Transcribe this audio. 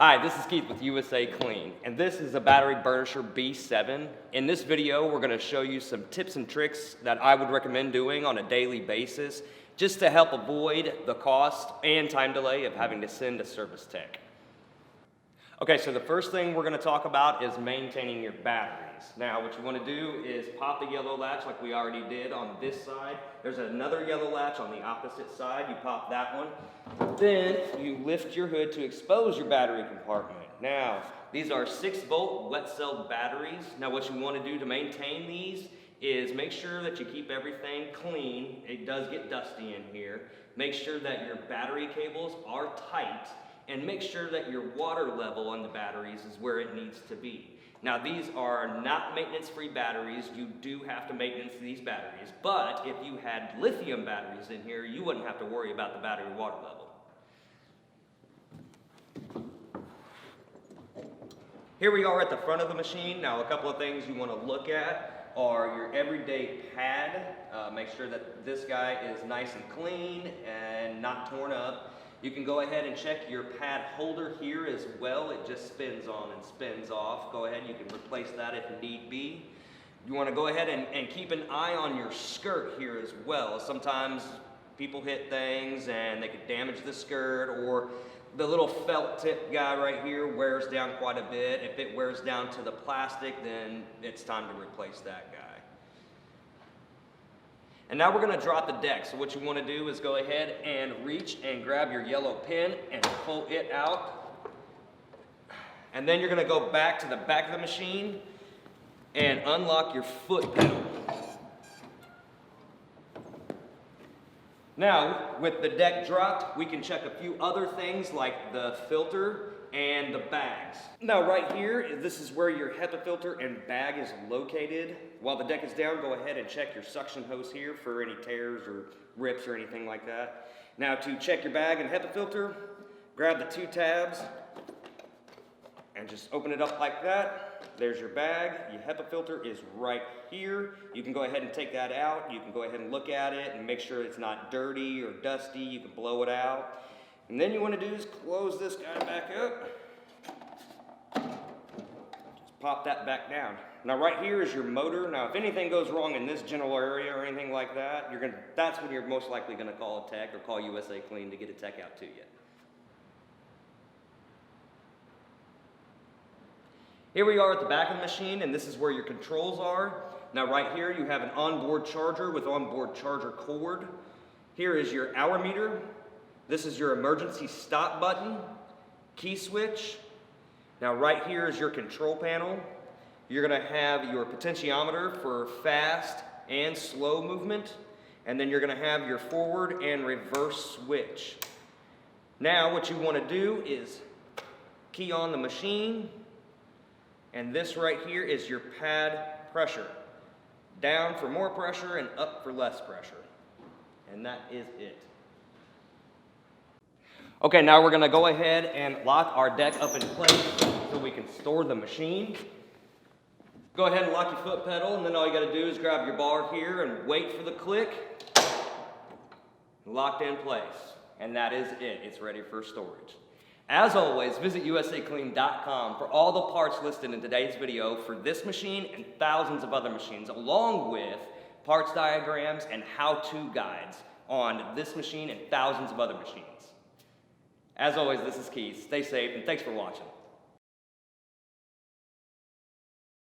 Hi, this is Keith with USACLEAN, and this is a battery Burnisher B7. In this video, we're going to show you some tips and tricks that I would recommend doing on a daily basis just to help avoid the cost and time delay of having to send a service tech. Okay, so the first thing we're going to talk about is maintaining your batteries. Now, what you want to do is pop the yellow latch like we already did on this side. There's another yellow latch on the opposite side. You pop that one. Then you lift your hood to expose your battery compartment. Now, these are 6-volt wet cell batteries. Now, what you want to do to maintain these is make sure that you keep everything clean. It does get dusty in here. Make sure that your battery cables are tight, and make sure that your water level on the batteries is where it needs to be. Now, these are not maintenance-free batteries. You do have to maintenance these batteries, but if you had lithium batteries in here, you wouldn't have to worry about the battery water level. Here we are at the front of the machine. Now, a couple of things you want to look at are your everyday pad. Make sure that this guy is nice and clean and not torn up. You can go ahead and check your pad holder here as well. It just spins on and spins off. Go ahead, you can replace that if need be. You want to go ahead and keep an eye on your skirt here as well. Sometimes people hit things and they could damage the skirt, or the little felt tip guy right here wears down quite a bit. If it wears down to the plastic, then it's time to replace that guy. And now we're going to drop the deck. So what you want to do is go ahead and reach and grab your yellow pin and pull it out. And then you're going to go back to the back of the machine and unlock your foot pedal. Now, with the deck dropped, we can check a few other things like the filter and the bags. Now right here, this is where your HEPA filter and bag is located. While the deck is down, go ahead and check your suction hose here for any tears or rips or anything like that. Now to check your bag and HEPA filter, grab the 2 tabs and just open it up like that. There's your bag. Your HEPA filter is right here. You can go ahead and take that out. You can go ahead and look at it and make sure it's not dirty or dusty. You can blow it out. And then you want to do is close this guy back up. Just pop that back down. Now right here is your motor. Now if anything goes wrong in this general area or anything like that, that's when you're most likely going to call a tech or call USACLEAN to get a tech out to you. Here we are at the back of the machine, and this is where your controls are. Now right here you have an onboard charger with onboard charger cord. Here is your hour meter. This is your emergency stop button, key switch. Now right here is your control panel. You're going to have your potentiometer for fast and slow movement, and then you're going to have your forward and reverse switch. Now what you want to do is key on the machine, and this right here is your pad pressure. Down for more pressure and up for less pressure. And that is it. Okay, now we're going to go ahead and lock our deck up in place so we can store the machine. Go ahead and lock your foot pedal, and then all you got to do is grab your bar here and wait for the click. Locked in place. And that is it. It's ready for storage. As always, visit USACLEAN.com for all the parts listed in today's video for this machine and thousands of other machines, along with parts diagrams and how-to guides on this machine and thousands of other machines. As always, this is Keith. Stay safe, and thanks for watching.